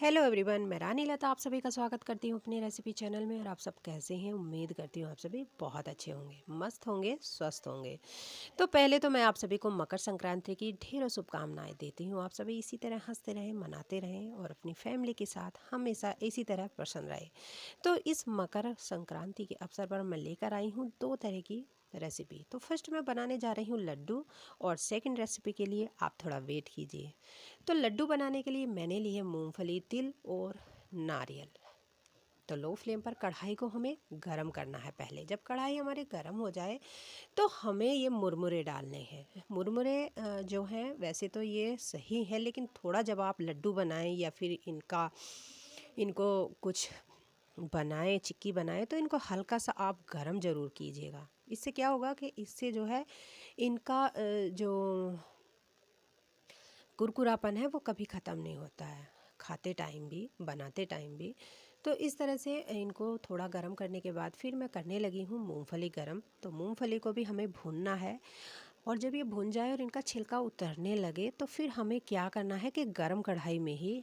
Hello everyone, मैं रानी लता आप सभी का स्वागत करती हूँ अपनी रेसिपी चैनल में। और आप सब कैसे हैं? उम्मीद करती हूँ आप सभी बहुत अच्छे होंगे, मस्त होंगे, स्वस्थ होंगे। तो पहले तो मैं आप सभी को मकर संक्रांति की ढेरों शुभकामनाएं देती हूँ। आप सभी इसी तरह हंसते रहें, मनाते रहें और अपनी फैमिली के साथ हमेशा इसी तरह प्रसन्न रहे। तो इस मकर संक्रांति के अवसर पर मैं लेकर आई हूँ दो तरह की रेसिपी। तो फर्स्ट मैं बनाने जा रही हूँ लड्डू, और सेकंड रेसिपी के लिए आप थोड़ा वेट कीजिए। तो लड्डू बनाने के लिए मैंने ली है मूंगफली, तिल और नारियल। तो लो फ्लेम पर कढ़ाई को हमें गरम करना है। पहले जब कढ़ाई हमारे गरम हो जाए तो हमें ये मुरमुरे डालने हैं। मुरमुरे जो हैं वैसे तो ये सही है, लेकिन थोड़ा जब आप लड्डू बनाएं या फिर इनको कुछ बनाएं, चिक्की बनाएं, तो इनको हल्का सा आप गरम ज़रूर कीजिएगा। इससे क्या होगा कि इससे जो है इनका जो कुरकुरापन है वो कभी ख़त्म नहीं होता है, खाते टाइम भी, बनाते टाइम भी। तो इस तरह से इनको थोड़ा गरम करने के बाद फिर मैं करने लगी हूँ मूंगफली गरम। तो मूंगफली को भी हमें भूनना है, और जब ये भून जाए और इनका छिलका उतरने लगे तो फिर हमें क्या करना है कि गरम कढ़ाई में ही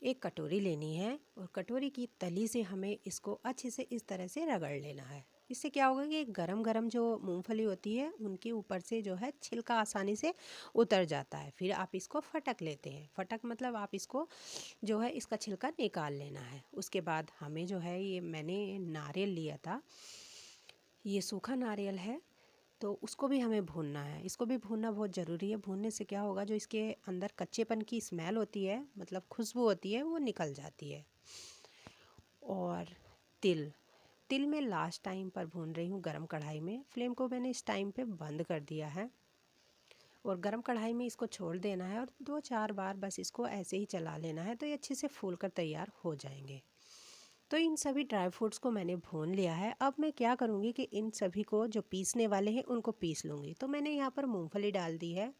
एक कटोरी लेनी है, और कटोरी की तली से हमें इसको अच्छे से इस तरह से रगड़ लेना है। इससे क्या होगा कि गरम गरम जो मूंगफली होती है उनके ऊपर से जो है छिलका आसानी से उतर जाता है। फिर आप इसको फटक लेते हैं। फटक मतलब आप इसको जो है इसका छिलका निकाल लेना है। उसके बाद हमें जो है, ये मैंने नारियल लिया था, ये सूखा नारियल है, तो उसको भी हमें भूनना है। इसको भी भूनना बहुत ज़रूरी है। भूनने से क्या होगा, जो इसके अंदर कच्चेपन की स्मेल होती है, मतलब खुशबू होती है, वो निकल जाती है। और तिल तिल मैं लास्ट टाइम पर भून रही हूँ गरम कढ़ाई में। फ्लेम को मैंने इस टाइम पे बंद कर दिया है, और गरम कढ़ाई में इसको छोड़ देना है, और 2-4 बार बस इसको ऐसे ही चला लेना है, तो ये अच्छे से फूल कर तैयार हो जाएंगे। तो इन सभी ड्राई फ्रूट्स को मैंने भून लिया है। अब मैं क्या करूँगी कि इन सभी को जो पीसने वाले हैं उनको पीस लूँगी। तो मैंने यहाँ पर मूंगफली डाल दी है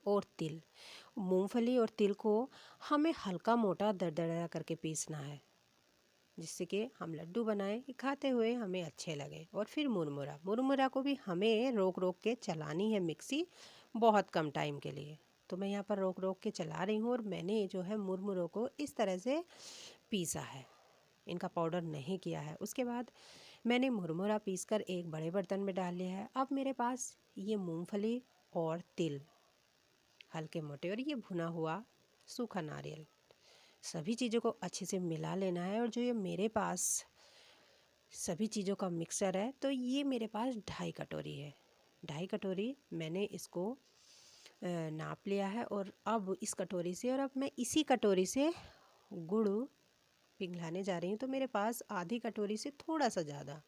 और तिल। मूंगफली और तिल को हमें हल्का मोटा दरदरा करके पीसना है, जिससे कि हम लड्डू बनाएं कि खाते हुए हमें अच्छे लगें। और फिर मुरमुरा मुरमुरा को भी हमें रोक रोक के चलानी है मिक्सी, बहुत कम टाइम के लिए। तो मैं यहाँ पर रोक रोक के चला रही हूँ, और मैंने जो है मुरमुरों को इस तरह से पीसा है, इनका पाउडर नहीं किया है। उसके बाद मैंने मुरमुरा पीसकर एक बड़े बर्तन में डाल लिया है। अब मेरे पास ये मूंगफली और तिल हल्के मोटे, और ये भुना हुआ सूखा नारियल, सभी चीज़ों को अच्छे से मिला लेना है। और जो ये मेरे पास सभी चीज़ों का मिक्सर है, तो ये मेरे पास 2.5 कटोरी है। 2.5 कटोरी मैंने इसको नाप लिया है। और अब इस कटोरी से, और अब मैं इसी कटोरी से गुड़ पिघलाने जा रही हूँ। तो मेरे पास आधी कटोरी से थोड़ा सा ज़्यादा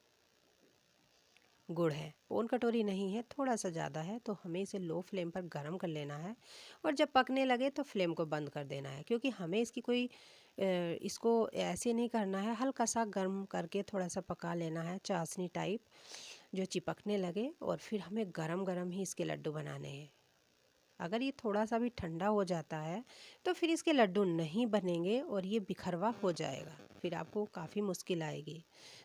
गुड़ है, पौन कटोरी नहीं है, थोड़ा सा ज़्यादा है। तो हमें इसे लो फ्लेम पर गर्म कर लेना है, और जब पकने लगे तो फ्लेम को बंद कर देना है। क्योंकि हमें इसकी कोई इसको ऐसे नहीं करना है, हल्का सा गर्म करके थोड़ा सा पका लेना है, चाशनी टाइप, जो चिपकने लगे। और फिर हमें गरम गरम ही इसके लड्डू बनाने हैं। अगर ये थोड़ा सा भी ठंडा हो जाता है तो फिर इसके लड्डू नहीं बनेंगे, और ये बिखरवा हो जाएगा, फिर आपको काफ़ी मुश्किल आएगी।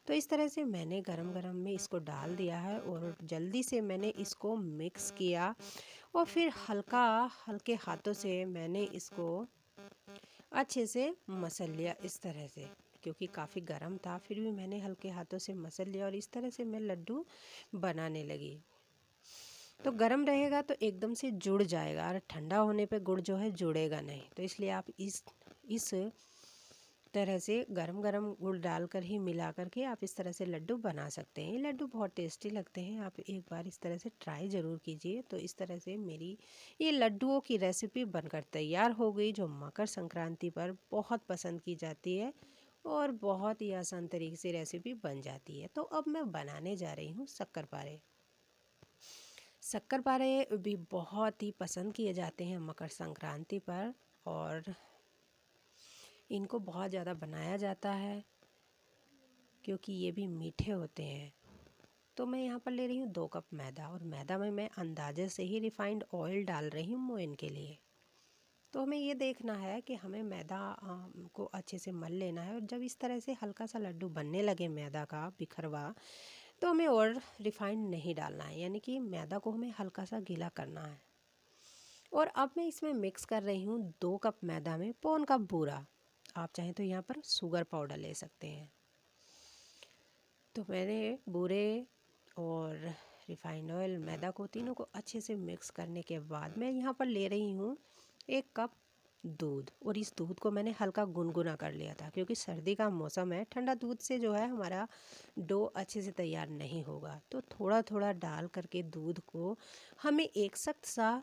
तो इस तरह से मैंने गरम गरम में इसको डाल दिया है, और जल्दी से मैंने इसको मिक्स किया, और फिर हल्के हाथों से मैंने इसको अच्छे से मसल लिया इस तरह से। क्योंकि काफ़ी गर्म था, फिर भी मैंने हल्के हाथों से मसल लिया, और इस तरह से मैं लड्डू बनाने लगी। तो गर्म रहेगा तो एकदम से जुड़ जाएगा, और ठंडा होने पे गुड़ जो है जुड़ेगा नहीं। तो इसलिए आप इस तरह से गरम गरम गुड़ डालकर ही मिला करके आप इस तरह से लड्डू बना सकते हैं। ये लड्डू बहुत टेस्टी लगते हैं, आप एक बार इस तरह से ट्राई ज़रूर कीजिए। तो इस तरह से मेरी ये लड्डुओं की रेसिपी बनकर तैयार हो गई, जो मकर संक्रांति पर बहुत पसंद की जाती है, और बहुत ही आसान तरीके से रेसिपी बन जाती है। तो अब मैं बनाने जा रही हूँ शक्करपारे। शक्करपारे भी बहुत ही पसंद किए जाते हैं मकर संक्रांति पर, और इनको बहुत ज़्यादा बनाया जाता है क्योंकि ये भी मीठे होते हैं। तो मैं यहाँ पर ले रही हूँ 2 कप मैदा, और मैदा में मैं अंदाजे से ही रिफाइंड ऑयल डाल रही हूँ मोइन के लिए। तो हमें ये देखना है कि हमें मैदा को अच्छे से मल लेना है, और जब इस तरह से हल्का सा लड्डू बनने लगे मैदा का बिखरवा, तो हमें और रिफाइंड नहीं डालना है, यानी कि मैदा को हमें हल्का सा गीला करना है। और अब मैं इसमें मिक्स कर रही हूँ 2 कप मैदा में 1.25 कप बूरा। आप चाहें तो यहाँ पर शुगर पाउडर ले सकते हैं। तो मैंने बूरे और रिफाइंड ऑयल, मैदा को, तीनों को अच्छे से मिक्स करने के बाद मैं यहाँ पर ले रही हूँ 1 कप दूध। और इस दूध को मैंने हल्का गुनगुना कर लिया था, क्योंकि सर्दी का मौसम है, ठंडा दूध से जो है हमारा डो अच्छे से तैयार नहीं होगा। तो थोड़ा थोड़ा डाल करके दूध को हमें एक सख्त सा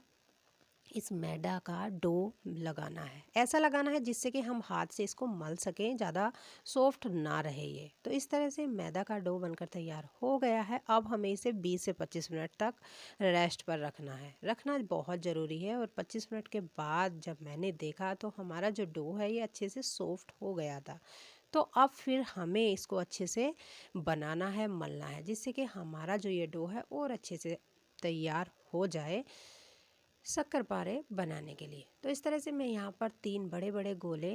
इस मैदा का डो लगाना है। ऐसा लगाना है जिससे कि हम हाथ से इसको मल सकें, ज़्यादा सॉफ्ट ना रहे ये। तो इस तरह से मैदा का डो बनकर तैयार हो गया है। अब हमें इसे 20 से 25 मिनट तक रेस्ट पर रखना है। रखना बहुत ज़रूरी है। और 25 मिनट के बाद जब मैंने देखा तो हमारा जो डो है ये अच्छे से सॉफ्ट हो गया था। तो अब फिर हमें इसको अच्छे से बनाना है, मलना है, जिससे कि हमारा जो ये डो है और अच्छे से तैयार हो जाए शक्करपारे बनाने के लिए। तो इस तरह से मैं यहाँ पर 3 बड़े बड़े गोले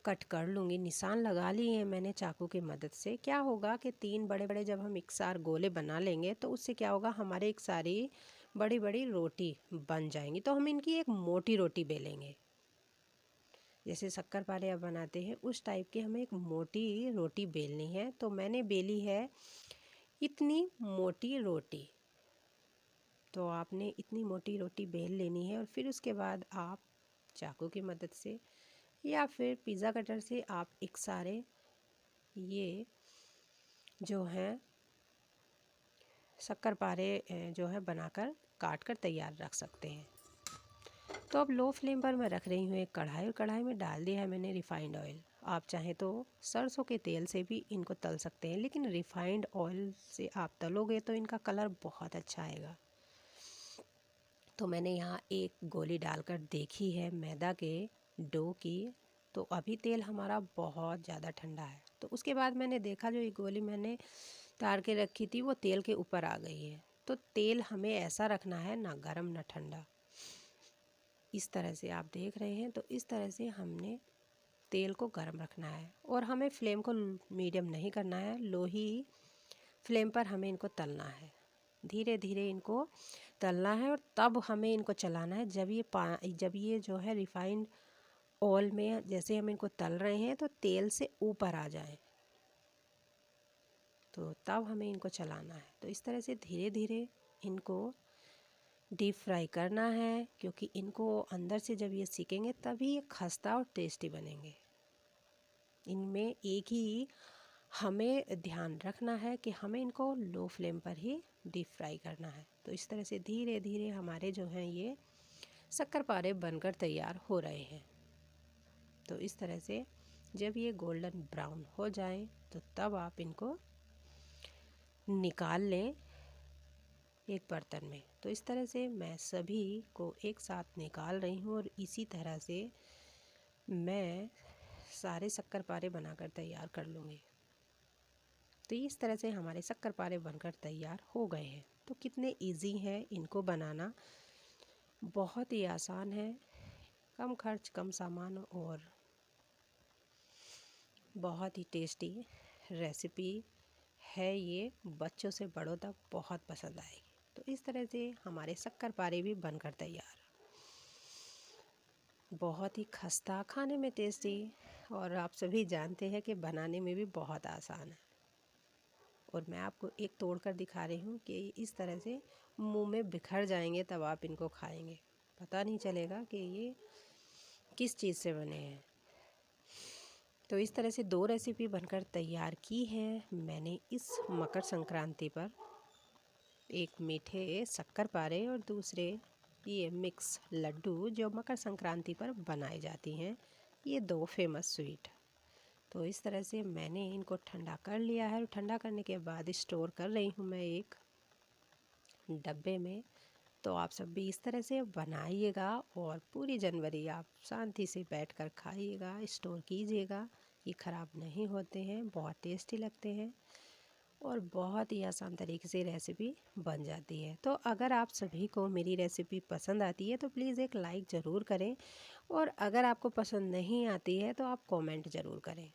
कट कर लूँगी। निशान लगा लिए हैं मैंने चाकू की मदद से। क्या होगा कि 3 बड़े बड़े जब हम एक साथ गोले बना लेंगे तो उससे क्या होगा, हमारे एक सारी बड़ी बड़ी रोटी बन जाएंगी। तो हम इनकी एक मोटी रोटी बेलेंगे। जैसे शक्करपारे आप बनाते हैं उस टाइप की हमें एक मोटी रोटी बेलनी है। तो मैंने बेली है इतनी मोटी रोटी। तो आपने इतनी मोटी रोटी बेल लेनी है। और फिर उसके बाद आप चाकू की मदद से या फिर पिज़्ज़ा कटर से आप एक सारे ये जो हैं शक्करपारे जो है बनाकर काट कर तैयार रख सकते हैं। तो अब लो फ्लेम पर मैं रख रही हूँ एक कढ़ाई। और कढ़ाई में डाल दिया है मैंने रिफ़ाइंड ऑयल। आप चाहें तो सरसों के तेल से भी इनको तल सकते हैं, लेकिन रिफ़ाइंड ऑयल से आप तलोगे तो इनका कलर बहुत अच्छा आएगा। तो मैंने यहाँ एक गोली डालकर देखी है मैदा के डो की। तो अभी तेल हमारा बहुत ज़्यादा ठंडा है। तो उसके बाद मैंने देखा जो ये गोली मैंने तार के रखी थी वो तेल के ऊपर आ गई है। तो तेल हमें ऐसा रखना है, ना गर्म ना ठंडा। इस तरह से आप देख रहे हैं। तो इस तरह से हमने तेल को गर्म रखना है। और हमें फ्लेम को मीडियम नहीं करना है, लो ही फ्लेम पर हमें इनको तलना है। धीरे धीरे इनको तलना है। और तब हमें इनको चलाना है जब ये जो है रिफाइंड ऑयल में जैसे हम इनको तल रहे हैं तो तेल से ऊपर आ जाए, तो तब हमें इनको चलाना है। तो इस तरह से धीरे धीरे इनको डीप फ्राई करना है, क्योंकि इनको अंदर से जब ये सीखेंगे तभी ये खस्ता और टेस्टी बनेंगे। इनमें एक ही हमें ध्यान रखना है कि हमें इनको लो फ्लेम पर ही डीप फ्राई करना है। तो इस तरह से धीरे धीरे हमारे जो हैं ये शक्करपारे बनकर तैयार हो रहे हैं। तो इस तरह से जब ये गोल्डन ब्राउन हो जाए तो तब आप इनको निकाल लें एक बर्तन में। तो इस तरह से मैं सभी को एक साथ निकाल रही हूँ। और इसी तरह से मैं सारे शक्करपारे बनाकर तैयार कर लूँगी। तो इस तरह से हमारे शक्करपारे बनकर तैयार हो गए हैं। तो कितने इजी हैं इनको बनाना, बहुत ही आसान है, कम खर्च कम सामान और बहुत ही टेस्टी रेसिपी है। ये बच्चों से बड़ों तक बहुत पसंद आएगी। तो इस तरह से हमारे शक्करपारे भी बनकर तैयार, बहुत ही खस्ता, खाने में टेस्टी, और आप सभी जानते हैं कि बनाने में भी बहुत आसान है। और मैं आपको एक तोड़कर दिखा रही हूँ कि इस तरह से मुंह में बिखर जाएंगे, तब आप इनको खाएंगे पता नहीं चलेगा कि ये किस चीज़ से बने हैं। तो इस तरह से 2 रेसिपी बनकर तैयार की है मैंने इस मकर संक्रांति पर। एक मीठे शक्करपारे और दूसरे ये मिक्स लड्डू जो मकर संक्रांति पर बनाए जाती हैं, ये 2 फेमस स्वीट। तो इस तरह से मैंने इनको ठंडा कर लिया है। और ठंडा करने के बाद स्टोर कर रही हूँ मैं एक डब्बे में। तो आप सब भी इस तरह से बनाइएगा और पूरी जनवरी आप शांति से बैठकर खाइएगा, स्टोर कीजिएगा। ये ख़राब नहीं होते हैं, बहुत टेस्टी लगते हैं और बहुत ही आसान तरीके से रेसिपी बन जाती है। तो अगर आप सभी को मेरी रेसिपी पसंद आती है तो प्लीज़ एक लाइक ज़रूर करें। और अगर आपको पसंद नहीं आती है तो आप कमेंट ज़रूर करें।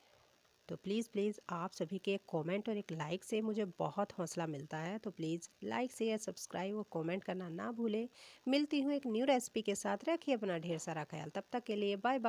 तो प्लीज़ आप सभी के एक कमेंट और एक लाइक से मुझे बहुत हौसला मिलता है। तो प्लीज़ लाइक शेयर सब्सक्राइब और कमेंट करना ना भूलें। मिलती हूँ एक न्यू रेसिपी के साथ। रखिए अपना ढेर सारा ख्याल। तब तक के लिए बाय बाय।